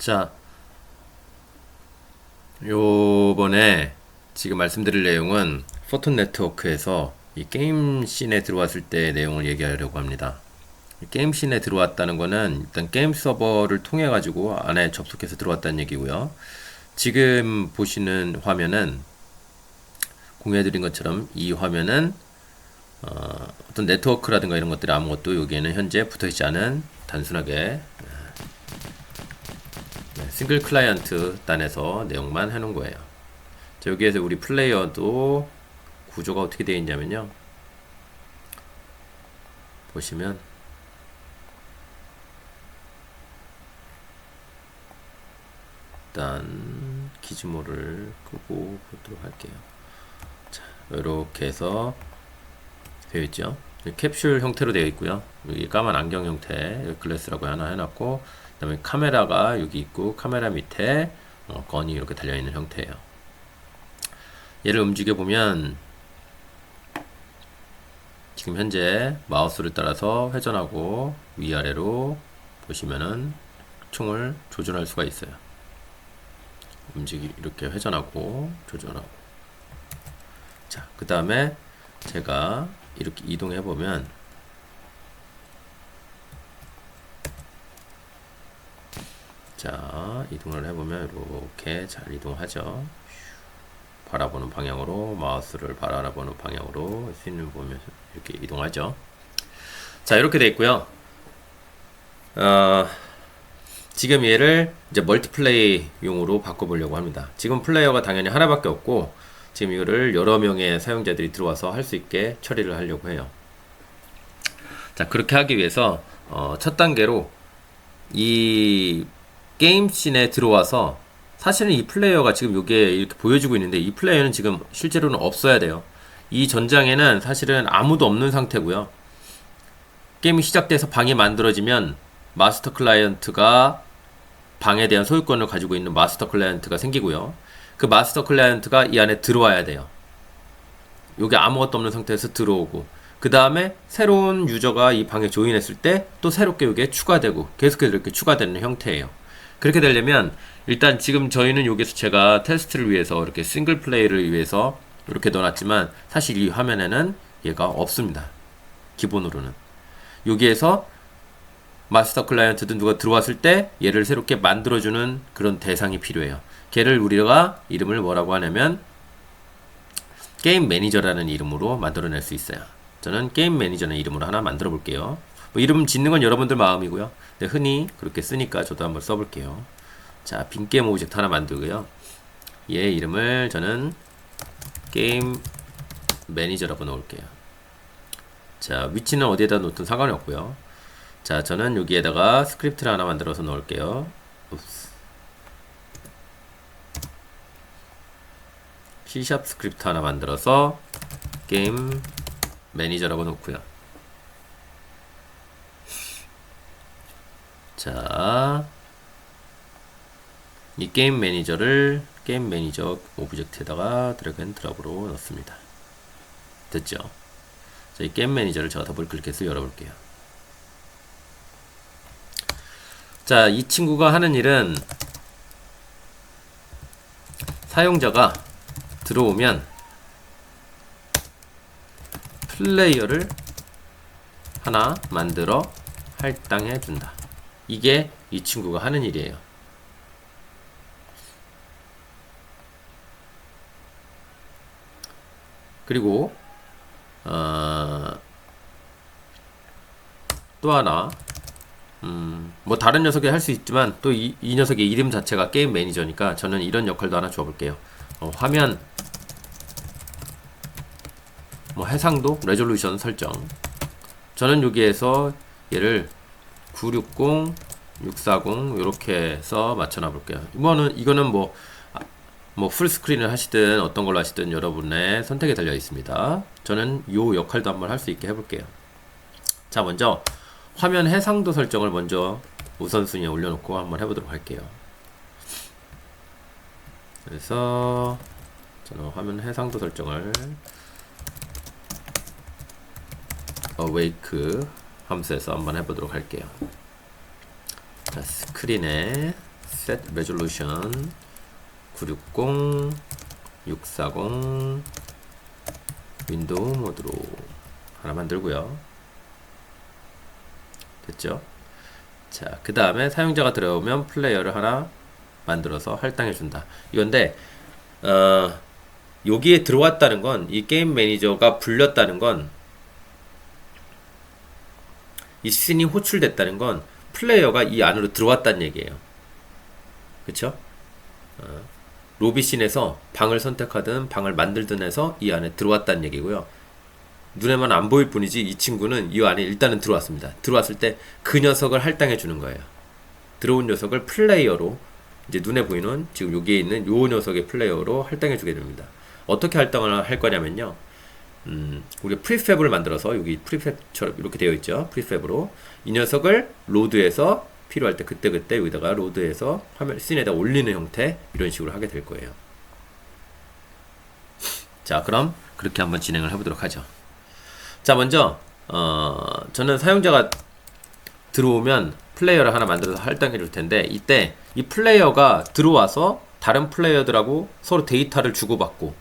자, 요번에 지금 말씀드릴 내용은 포톤 네트워크에서 이 게임 씬에 들어왔을 때 내용을 얘기하려고 합니다. 이 게임 씬에 들어왔다는 거는 일단 게임 서버를 통해 가지고 안에 접속해서 들어왔다는 얘기고요. 지금 보시는 화면은 공유해드린 것처럼 이 화면은 어떤 네트워크라든가 이런 것들이 아무것도 여기에는 현재 붙어있지 않은 단순하게 싱글 클라이언트 단에서 내용만 해놓은 거예요. 자, 여기에서 우리 플레이어도 구조가 어떻게 되어 있냐면요. 보시면 일단 기즈모를 끄고 보도록 할게요. 자, 이렇게 해서 되어 있죠. 캡슐 형태로 되어 있고요. 여기 까만 안경 형태 글래스라고 하나 해놨고, 그 다음에 카메라가 여기 있고 카메라 밑에 건이 이렇게 달려있는 형태예요. 얘를 움직여 보면 지금 현재 마우스를 따라서 회전하고 위아래로 보시면은 총을 조준할 수가 있어요. 이렇게 회전하고 조준하고. 자, 그 다음에 제가 이렇게 이동해 보면 자, 이동을 해보면 이렇게 잘 이동하죠. 바라보는 방향으로, 마우스를 바라보는 방향으로 씬을 보면서 이렇게 이동하죠. 자, 이렇게 되어 있고요. 지금 얘를 이제 멀티플레이용으로 바꿔보려고 합니다. 지금 플레이어가 당연히 하나밖에 없고, 지금 이거를 여러 명의 사용자들이 들어와서 할 수 있게 처리를 하려고 해요. 자, 그렇게 하기 위해서 첫 단계로 이 게임 씬에 들어와서, 사실은 이 플레이어가 지금 여기에 이렇게 보여주고 있는데 이 플레이어는 지금 실제로는 없어야 돼요. 이 전장에는 사실은 아무도 없는 상태고요. 게임이 시작돼서 방이 만들어지면 마스터 클라이언트가 방에 대한 소유권을 가지고 있는 마스터 클라이언트가 생기고요. 그 마스터 클라이언트가 이 안에 들어와야 돼요. 여기 아무것도 없는 상태에서 들어오고, 그 다음에 새로운 유저가 이 방에 조인했을 때 또 새롭게 여기에 추가되고, 계속해서 이렇게 추가되는 형태예요. 그렇게 되려면 일단 지금 저희는 여기서 제가 테스트를 위해서 이렇게 싱글 플레이를 위해서 이렇게 넣어놨지만, 사실 이 화면에는 얘가 없습니다. 기본으로는 여기에서 마스터 클라이언트든 누가 들어왔을 때 얘를 새롭게 만들어주는 그런 대상이 필요해요. 걔를 우리가 이름을 뭐라고 하냐면 게임 매니저라는 이름으로 만들어낼 수 있어요. 저는 게임 매니저라는 이름으로 하나 만들어 볼게요. 뭐 이름 짓는 건 여러분들 마음이고요. 근데 흔히 그렇게 쓰니까 저도 한번 써볼게요. 자, 빈 게임 오브젝트 하나 만들고요. 얘 이름을 저는 게임 매니저라고 넣을게요. 자, 위치는 어디에다 놓든 상관이 없고요. 자, 저는 여기에다가 스크립트를 하나 만들어서 넣을게요. C# 스크립트 하나 만들어서 게임 매니저라고 놓고요. 자, 이 게임 매니저를 게임 매니저 오브젝트에다가 드래그 앤 드롭으로 넣습니다. 됐죠? 자, 이 게임 매니저를 제가 더블 클릭해서 열어볼게요. 자, 이 친구가 하는 일은 사용자가 들어오면 플레이어를 하나 만들어 할당해 준다. 이게 이 친구가 하는 일이에요. 그리고 또 하나, 뭐 다른 녀석이 할 수 있지만 또 이 녀석의 이름 자체가 게임 매니저니까 저는 이런 역할도 하나 줘볼게요. 화면 뭐 해상도, 레졸루션 설정. 저는 여기에서 얘를 960, 640 이렇게 해서 맞춰놔 볼게요. 이거는 뭐 풀스크린을 하시든 어떤 걸로 하시든 여러분의 선택에 달려 있습니다. 저는 요 역할도 한번 할 수 있게 해볼게요. 자, 먼저 화면 해상도 설정을 먼저 우선순위에 올려놓고 한번 해보도록 할게요. 그래서 저는 화면 해상도 설정을 awake 함수에서 한번 해보도록 할게요. 자, 스크린에 set resolution 960 640 윈도우 모드로 하나 만들고요. 됐죠? 자, 그 다음에 사용자가 들어오면 플레이어를 하나 만들어서 할당해 준다. 이건데 여기에 들어왔다는 건, 이 게임 매니저가 불렸다는 건, 이 씬이 호출됐다는 건 플레이어가 이 안으로 들어왔다는 얘기예요. 그쵸? 로비 씬에서 방을 선택하든 방을 만들든 해서 이 안에 들어왔다는 얘기고요. 눈에만 안 보일 뿐이지 이 친구는 이 안에 일단은 들어왔습니다. 들어왔을 때 그 녀석을 할당해 주는 거예요. 들어온 녀석을 플레이어로, 이제 눈에 보이는 지금 여기에 있는 요 녀석의 플레이어로 할당해 주게 됩니다. 어떻게 할당을 할 거냐면요, 우리가 프리팹을 만들어서, 여기 프리팹처럼 이렇게 되어 있죠. 프리팹으로 이 녀석을 로드해서 필요할 때 그때그때 여기다가 로드해서 화면 씬에다 올리는 형태, 이런 식으로 하게 될 거예요. 자, 그럼 그렇게 한번 진행을 해보도록 하죠. 자, 먼저 저는 사용자가 들어오면 플레이어를 하나 만들어서 할당해 줄 텐데, 이때 이 플레이어가 들어와서 다른 플레이어들하고 서로 데이터를 주고받고,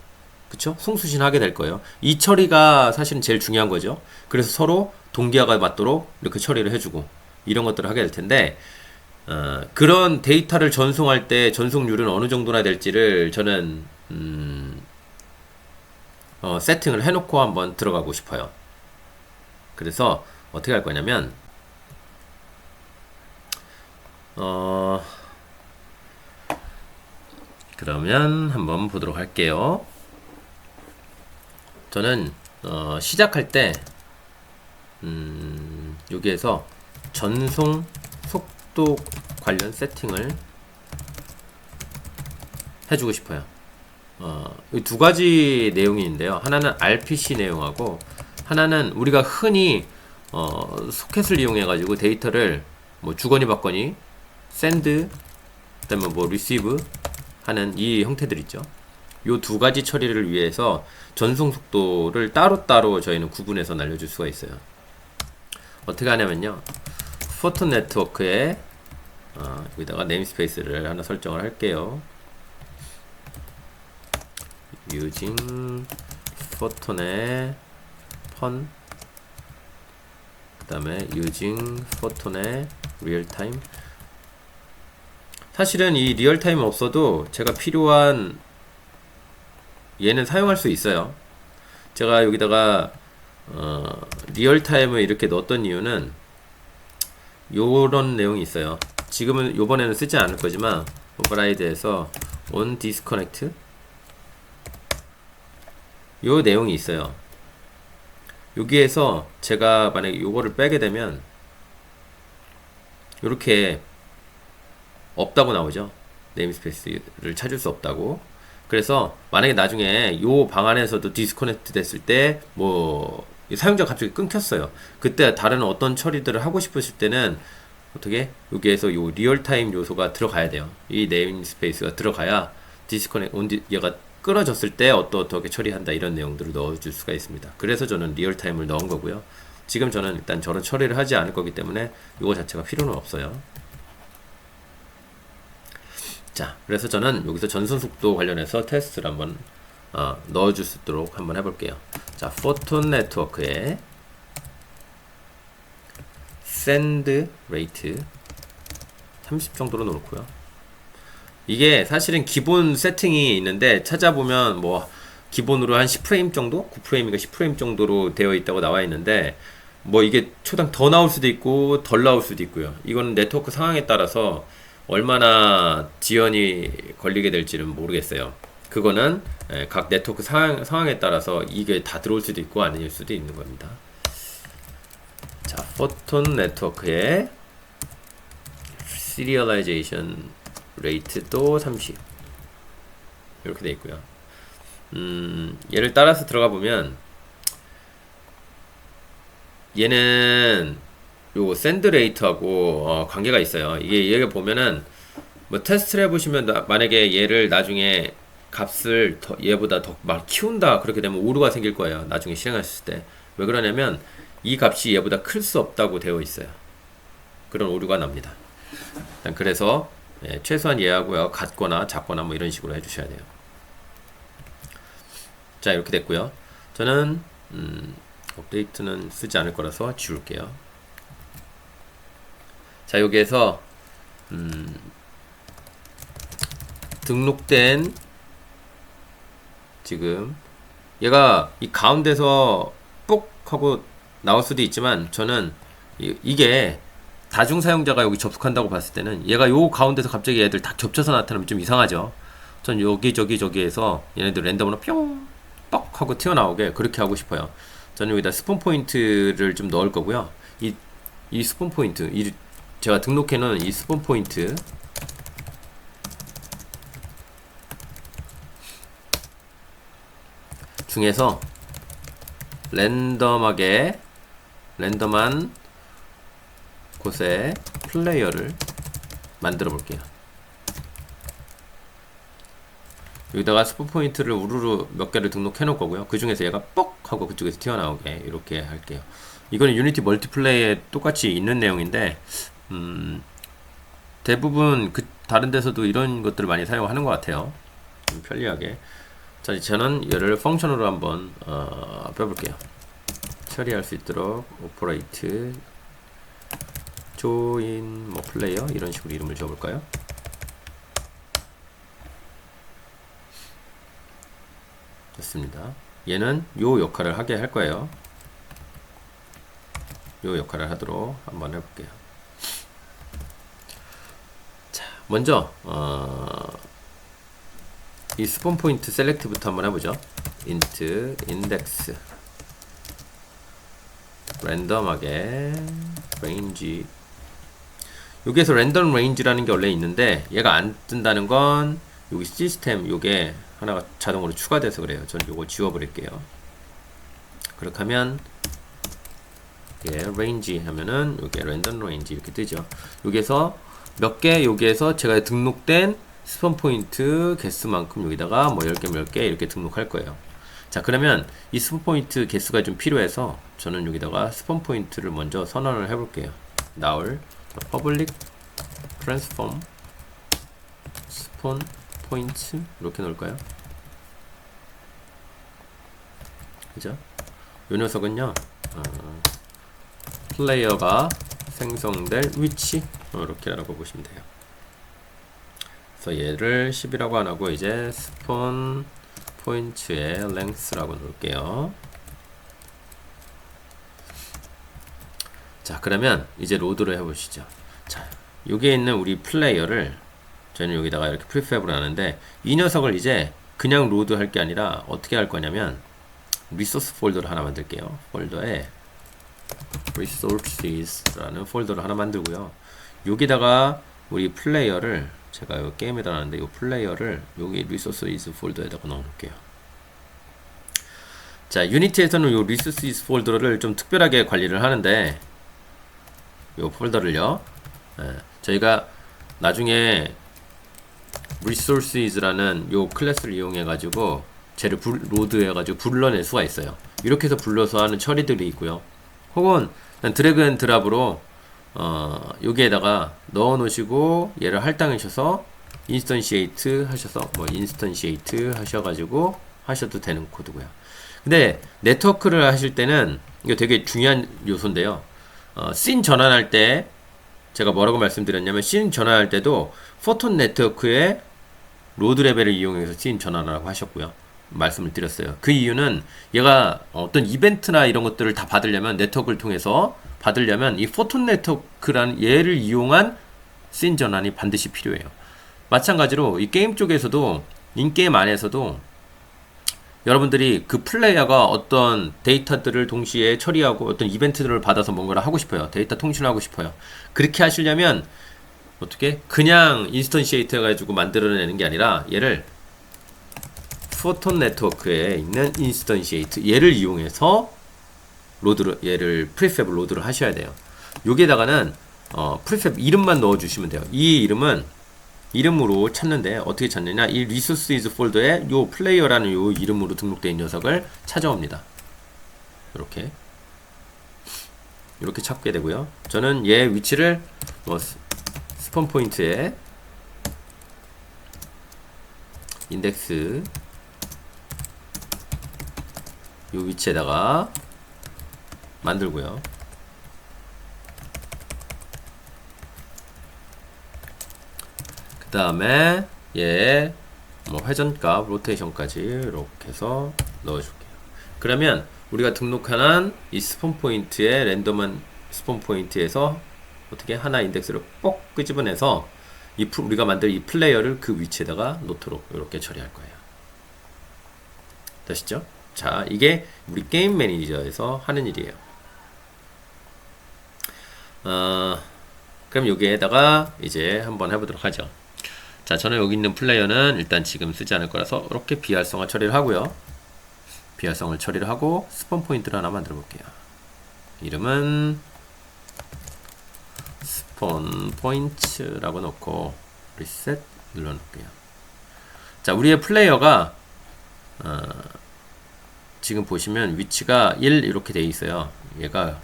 그쵸? 송수신하게 될 거예요. 이 처리가 사실은 제일 중요한 거죠. 그래서 서로 동기화가 맞도록 이렇게 처리를 해주고, 이런 것들을 하게 될 텐데, 그런 데이터를 전송할 때 전송률은 어느 정도나 될지를 저는 세팅을 해놓고 한번 들어가고 싶어요. 그래서 어떻게 할 거냐면, 그러면 한번 보도록 할게요. 저는 시작할 때 여기에서 전송 속도 관련 세팅을 해주고 싶어요. 이 두 가지 내용이 있는데요. 하나는 RPC 내용하고, 하나는 우리가 흔히 소켓을 이용해 가지고 데이터를 뭐 주거니 받거니, send, 그다음에 뭐 receive 하는 이 형태들 있죠. 요 두 가지 처리를 위해서 전송 속도를 따로따로 저희는 구분해서 날려줄 수가 있어요. 어떻게 하냐면요, 포톤 네트워크에 여기다가 네임스페이스를 하나 설정을 할게요. using 포톤의 펀, 그 다음에 using 포톤의 리얼타임. 사실은 이 리얼타임 없어도 제가 필요한 얘는 사용할 수 있어요. 제가 여기다가 리얼타임을 이렇게 넣었던 이유는 요런 내용이 있어요. 지금은 요번에는 쓰지 않을 거지만 오버라이드에서 on disconnect 요 내용이 있어요. 여기에서 제가 만약에 요거를 빼게 되면 요렇게 없다고 나오죠. 네임스페이스를 찾을 수 없다고. 그래서 만약에 나중에 요 방 안에서도 디스커넥트 됐을 때 뭐 사용자가 갑자기 끊겼어요. 그때 다른 어떤 처리들을 하고 싶으실 때는 어떻게 여기에서 요 리얼타임 요소가 들어가야 돼요. 이 네임스페이스가 들어가야 디스커넥트 얘가 끊어졌을 때 어떻게 처리한다, 이런 내용들을 넣어줄 수가 있습니다. 그래서 저는 리얼타임을 넣은 거고요. 지금 저는 일단 저런 처리를 하지 않을 거기 때문에 이거 자체가 필요는 없어요. 자, 그래서 저는 여기서 전송 속도 관련해서 테스트를 한번 넣어줄 수 있도록 한번 해볼게요. 자, 포톤 네트워크에 send rate 30 정도로 놓고요. 이게 사실은 기본 세팅이 있는데 찾아보면 뭐 기본으로 한 10프레임 정도? 9프레임인가 10프레임 정도로 되어 있다고 나와 있는데, 뭐 이게 초당 더 나올 수도 있고 덜 나올 수도 있고요. 이거는 네트워크 상황에 따라서 얼마나 지연이 걸리게 될지는 모르겠어요. 그거는 각 네트워크 상황에 따라서 이게 다 들어올 수도 있고 아닐 수도 있는 겁니다. 자, 포톤 네트워크의 시리얼라이제이션 레이트도 30 이렇게 돼 있고요. 얘를 따라서 들어가 보면 얘는 요 샌드 레이트하고 관계가 있어요. 이게 얘가 보면은 뭐 테스트를 해보시면 만약에 얘를 나중에 값을 얘보다 더 막 키운다 그렇게 되면 오류가 생길 거예요. 나중에 실행하실 때. 왜 그러냐면 이 값이 얘보다 클 수 없다고 되어 있어요. 그런 오류가 납니다. 일단 그래서 예, 최소한 얘하고요 같거나 작거나 뭐 이런 식으로 해주셔야 돼요. 자, 이렇게 됐고요. 저는 업데이트는 쓰지 않을 거라서 지울게요. 자, 여기에서 등록된 지금 얘가 이 가운데서 뽁 하고 나올 수도 있지만 저는 이게 다중 사용자가 여기 접속한다고 봤을 때는 얘가 요 가운데서 갑자기 얘들 다 겹쳐서 나타나면 좀 이상하죠. 전 여기 저기에서 얘네들 랜덤으로 뿅 뻑 하고 튀어나오게 그렇게 하고 싶어요. 저는 여기다 스폰 포인트를 좀 넣을 거고요. 이 스폰 포인트, 제가 등록해 놓은 이 스폰 포인트 중에서 랜덤한 곳에 플레이어를 만들어 볼게요. 여기다가 스폰 포인트를 우르르 몇 개를 등록해 놓을 거고요. 그 중에서 얘가 뻑 하고 그쪽에서 튀어나오게 이렇게 할게요. 이거는 유니티 멀티플레이에 똑같이 있는 내용인데 대부분 다른 데서도 이런 것들을 많이 사용하는 것 같아요. 좀 편리하게. 자, 저는 얘를 펑션으로 한번 빼볼게요. 처리할 수 있도록 오퍼레이트 조인 뭐 플레이어 이런 식으로 이름을 지어볼까요? 됐습니다. 얘는 요 역할을 하게 할 거예요. 요 역할을 하도록 한번 해볼게요. 자, 먼저 이 스폰 포인트 셀렉트부터 한번 해보죠. int index 랜덤하게 range. 여기에서 랜덤 range라는 게 원래 있는데 얘가 안 뜬다는 건 여기 시스템 요게 하나가 자동으로 추가돼서 그래요. 저는 요거 지워버릴게요. 그렇게 하면 예, range 하면은 요게 랜덤 range 이렇게 뜨죠. 여기에서 몇 개, 여기에서 제가 등록된 스폰 포인트 개수만큼 여기다가 뭐 10개, 10개 이렇게 등록할 거예요. 자, 그러면 이 스폰 포인트 개수가 좀 필요해서 저는 여기다가 스폰 포인트를 먼저 선언을 해볼게요. 나올 public transform 스폰 포인트 이렇게 넣을까요? 그죠? 요 녀석은요, 플레이어가 생성될 위치 이렇게라고 보시면 돼요. 그래서 얘를 10이라고 안 하고 이제 스폰 포인트의 length라고 놓을게요. 자, 그러면 이제 로드를 해보시죠. 자, 여기에 있는 우리 플레이어를 저는 여기다가 이렇게 프리팹으로 하는데 이 녀석을 이제 그냥 로드 할 게 아니라 어떻게 할 거냐면 리소스 폴더를 하나 만들게요. 폴더에 resources라는 폴더를 하나 만들고요. 여기다가 우리 플레이어를 제가 이 게임에다 놨는데 이 플레이어를 여기 resources 폴더에다가 넣어놓을게요. 자, 유니티에서는 이 resources 폴더를 좀 특별하게 관리를 하는데 이 폴더를요, 저희가 나중에 resources라는 요 클래스를 이용해 가지고 쟤를 로드해 가지고 불러낼 수가 있어요. 이렇게 해서 불러서 하는 처리들이 있고요. 혹은 드래그 앤 드랍으로 여기에다가 넣어 놓으시고 얘를 할당하셔서 인스턴시에이트 하셔서 뭐 인스턴시에이트 하셔가지고 하셔도 되는 코드고요. 근데 네트워크를 하실 때는 이거 되게 중요한 요소인데요. 씬 전환할 때 제가 뭐라고 말씀드렸냐면 씬 전환할 때도 포톤 네트워크의 로드 레벨을 이용해서 씬 전환하라고 하셨고요. 말씀을 드렸어요. 그 이유는 얘가 어떤 이벤트나 이런 것들을 다 받으려면 네트워크를 통해서 받으려면 이 포톤 네트워크라는 얘를 이용한 씬 전환이 반드시 필요해요. 마찬가지로 이 게임 쪽에서도 인게임 안에서도 여러분들이 그 플레이어가 어떤 데이터들을 동시에 처리하고 어떤 이벤트들을 받아서 뭔가를 하고 싶어요. 데이터 통신을 하고 싶어요. 그렇게 하시려면 어떻게? 그냥 인스턴시에이트 해가지고 만들어내는 게 아니라 얘를 포톤 네트워크에 있는 인스턴시에이트 얘를 이용해서 얘를 프리팹을 로드를 하셔야 돼요. 여기에다가는 프리팹 이름만 넣어주시면 돼요. 이 이름으로 찾는데 어떻게 찾느냐? 이 resources 폴더에 요 플레이어라는 요 이름으로 등록된 녀석을 찾아옵니다. 이렇게 찾게 되고요. 저는 얘 위치를 뭐 스폰 포인트에 인덱스 요 위치에다가 만들고요. 그 다음에 얘 뭐 회전값, 로테이션까지 이렇게 해서 넣어줄게요. 그러면 우리가 등록한 이 스폰 포인트의 랜덤한 스폰 포인트에서 어떻게 하나 인덱스를 꼭 끄집어내서 우리가 만들 이 플레이어를 그 위치에다가 놓도록 이렇게 처리할 거예요. 되시죠? 자, 이게 우리 게임 매니저에서 하는 일이에요. 그럼 여기에다가 이제 한번 해보도록 하죠. 자, 저는 여기 있는 플레이어는 일단 지금 쓰지 않을 거라서 이렇게 비활성화 처리를 하고요. 비활성을 처리를 하고 스폰 포인트를 하나 만들어 볼게요. 이름은 스폰 포인트라고 놓고 리셋 눌러 놓을게요. 자, 우리의 플레이어가 지금 보시면 위치가 1 이렇게 돼 있어요. 얘가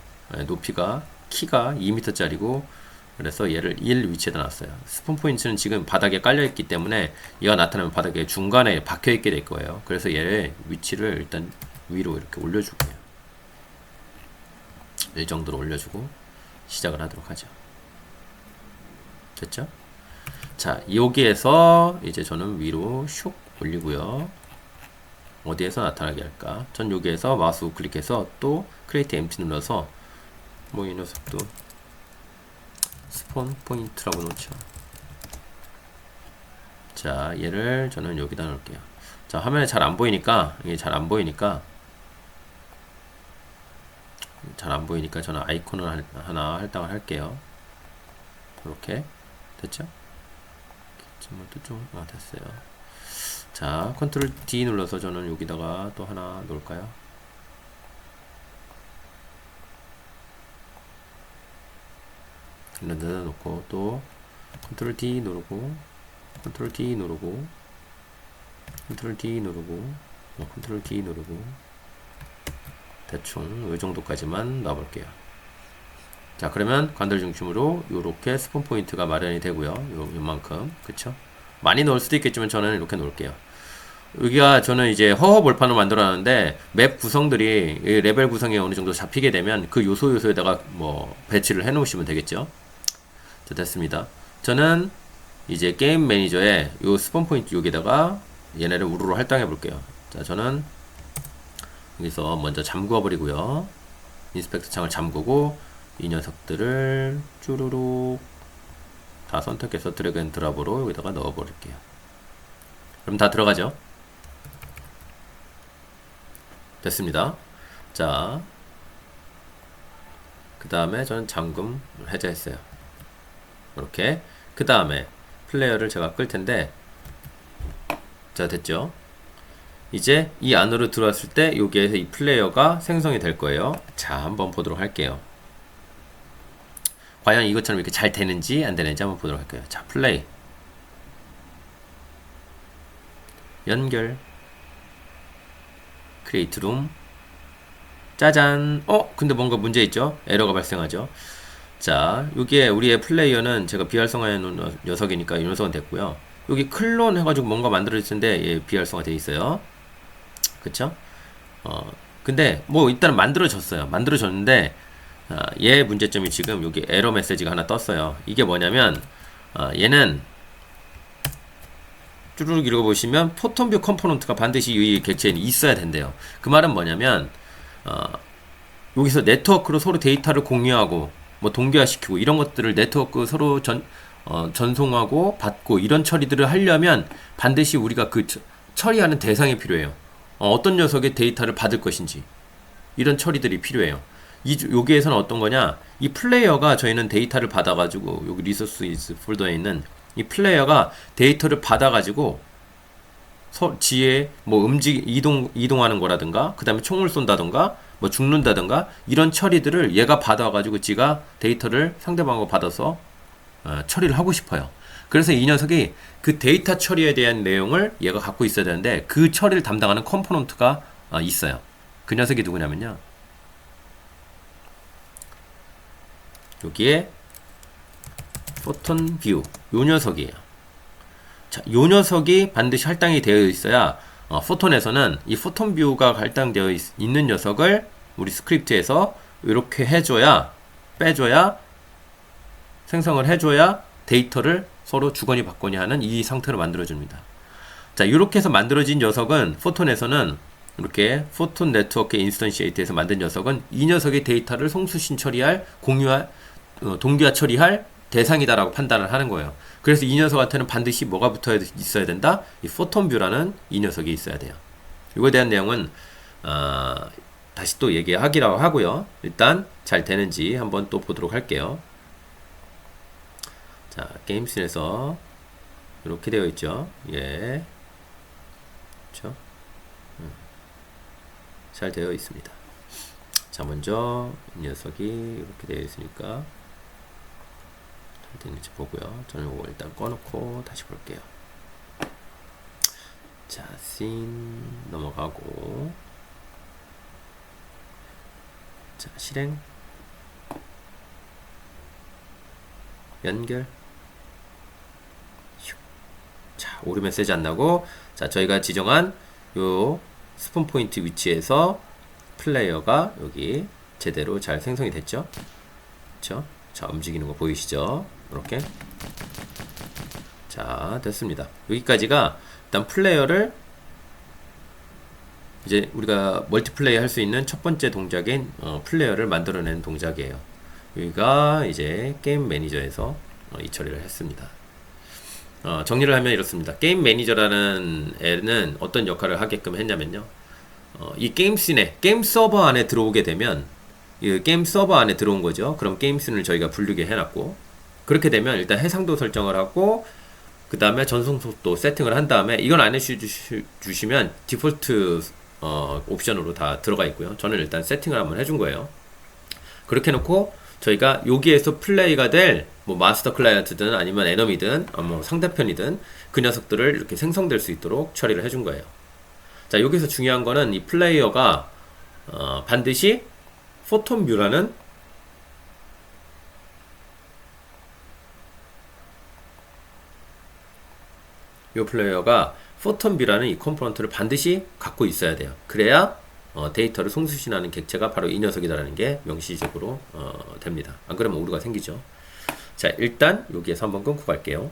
높이가 키가 2m 짜리고 그래서 얘를 1 위치에다 놨어요. 스폰 포인트는 지금 바닥에 깔려 있기 때문에 얘가 나타나면 바닥에 중간에 박혀 있게 될 거예요. 그래서 얘의 위치를 일단 위로 이렇게 올려줄게요. 이 정도로 올려주고 시작을 하도록 하죠. 됐죠? 자, 여기에서 이제 저는 위로 슉 올리고요. 어디에서 나타나게 할까? 전 여기에서 마우스 우클릭해서 또 크리에이트 엠프티 눌러서 뭐 이 녀석도 스폰 포인트라고 놓죠. 자, 얘를 저는 여기다 놓을게요. 자, 화면에 잘 안 보이니까 이게 잘 안 보이니까 저는 아이콘을 하나 할당을 할게요. 이렇게 됐죠? 됐어요. 자, 컨트롤 D 눌러서 저는 여기다가 또 하나 놓을까요? 이런 데다 놓고 또 컨트롤 D 누르고 컨트롤 D 누르고 컨트롤 D 누르고 컨트롤 D 누르고 대충 이 정도까지만 놔볼게요. 자, 그러면 관절 중심으로 요렇게 스폰 포인트가 마련이 되고요. 요만큼, 그쵸? 많이 넣을 수도 있겠지만 저는 이렇게 놓을게요. 여기가 저는 이제 허허벌판을 만들어놨는데 맵 구성들이 레벨 구성이 어느 정도 잡히게 되면 그 요소에다가 뭐 배치를 해 놓으시면 되겠죠. 자, 됐습니다. 저는 이제 게임 매니저에 요 스폰 포인트 여기다가 얘네를 우르르 할당해 볼게요. 자, 저는 여기서 먼저 잠그어 버리고요. 인스펙터 창을 잠그고 이 녀석들을 쭈루룩 다 선택해서 드래그 앤 드랍으로 여기다가 넣어 버릴게요. 그럼 다 들어가죠? 됐습니다. 자, 그 다음에 저는 잠금 해제했어요. 이렇게. 그 다음에 플레이어를 제가 끌 텐데, 자, 됐죠? 이제 이 안으로 들어왔을 때 여기에서 이 플레이어가 생성이 될 거예요. 자, 한번 보도록 할게요. 과연 이것처럼 이렇게 잘 되는지 안 되는지 한번 보도록 할게요. 자, 플레이 연결 크리에이트 룸 짜잔. 근데 뭔가 문제 있죠? 에러가 발생하죠. 자, 여기에 우리의 플레이어는 제가 비활성화해 놓은 녀석이니까 이 녀석은 됐고요. 여기 클론 해가지고 뭔가 만들어질 텐데 얘 비활성화 돼 있어요. 그쵸? 근데 뭐 일단은 만들어졌는데 얘 문제점이 지금 여기 에러 메시지가 하나 떴어요. 이게 뭐냐면 얘는 쭈르륵 읽어보시면 포톤뷰 컴포넌트가 반드시 이 객체에 있어야 된대요. 그 말은 뭐냐면 여기서 네트워크로 서로 데이터를 공유하고 뭐 동기화시키고 이런 것들을 네트워크 서로 전송하고 받고 이런 처리들을 하려면 반드시 우리가 그 처리하는 대상이 필요해요. 어떤 녀석의 데이터를 받을 것인지 이런 처리들이 필요해요. 여기에서는 어떤 거냐, 이 플레이어가 저희는 데이터를 받아가지고 여기 리소스 폴더에 있는 이 플레이어가 데이터를 받아가지고 지에 뭐 이동하는 거라든가 그 다음에 총을 쏜다든가 뭐 죽는다든가 이런 처리들을 얘가 받아가지고 지가 데이터를 상대방하고 받아서 처리를 하고 싶어요. 그래서 이 녀석이 그 데이터 처리에 대한 내용을 얘가 갖고 있어야 되는데 그 처리를 담당하는 컴포넌트가 있어요. 그 녀석이 누구냐면요, 여기에 포톤 뷰 요 녀석이에요. 자, 요 녀석이 반드시 할당이 되어 있어야 포톤에서는 이 포톤 뷰가 할당되어 있는 녀석을 우리 스크립트에서 이렇게 해줘야, 빼줘야, 생성을 해줘야 데이터를 서로 주거니 받거니 하는 이 상태로 만들어줍니다. 자, 이렇게 해서 만들어진 녀석은 포톤에서는 이렇게 포톤 네트워크 인스턴시에이트에서 만든 녀석은 이 녀석의 데이터를 송수신 처리할, 공유할, 동기화 처리할 대상이다라고 판단을 하는 거예요. 그래서 이 녀석한테는 반드시 뭐가 붙어 있어야 된다? 이 포톤 뷰라는 이 녀석이 있어야 돼요. 이거에 대한 내용은 다시 또 얘기하기로 하고요. 일단 잘 되는지 한번 또 보도록 할게요. 자, 게임씬에서 이렇게 되어 있죠. 예, 그렇죠. 잘 되어 있습니다. 자, 먼저 이 녀석이 이렇게 되어 있으니까 잘 되는지 보고요. 저는 이거 일단 꺼놓고 다시 볼게요. 자, 씬 넘어가고, 자, 실행, 연결. 자, 오류 메시지 안 나고, 자, 저희가 지정한 요 스폰 포인트 위치에서 플레이어가 여기 제대로 잘 생성이 됐죠? 그쵸? 자, 움직이는 거 보이시죠? 이렇게. 자, 됐습니다. 여기까지가 일단 플레이어를 이제 우리가 멀티플레이 할 수 있는 첫 번째 동작인 플레이어를 만들어내는 동작이에요. 여기가 이제 게임 매니저에서 이 처리를 했습니다. 정리를 하면 이렇습니다. 게임 매니저라는 애는 어떤 역할을 하게끔 했냐면요. 이 게임 씬에, 게임 서버 안에 들어오게 되면, 이 게임 서버 안에 들어온 거죠. 그럼 게임 씬을 저희가 부르게 해놨고, 그렇게 되면 일단 해상도 설정을 하고, 그 다음에 전송 속도 세팅을 한 다음에, 이건 안 해주시면 디폴트 옵션으로 다 들어가 있고요. 저는 일단 세팅을 한번 해준 거예요. 그렇게 해놓고, 저희가 여기에서 플레이가 될 뭐 마스터 클라이언트든 아니면 에너미든 뭐 상대편이든 그 녀석들을 이렇게 생성될 수 있도록 처리를 해준 거예요. 자, 여기서 중요한 거는 이 플레이어가 반드시 포톤 뷰라는 이 플레이어가 포톤 뷰라는 이 컴포넌트를 반드시 갖고 있어야 돼요. 그래야 데이터를 송수신하는 객체가 바로 이 녀석이다라는 게 명시적으로 됩니다. 안 그러면 오류가 생기죠. 자, 일단 여기에서 한번 끊고 갈게요.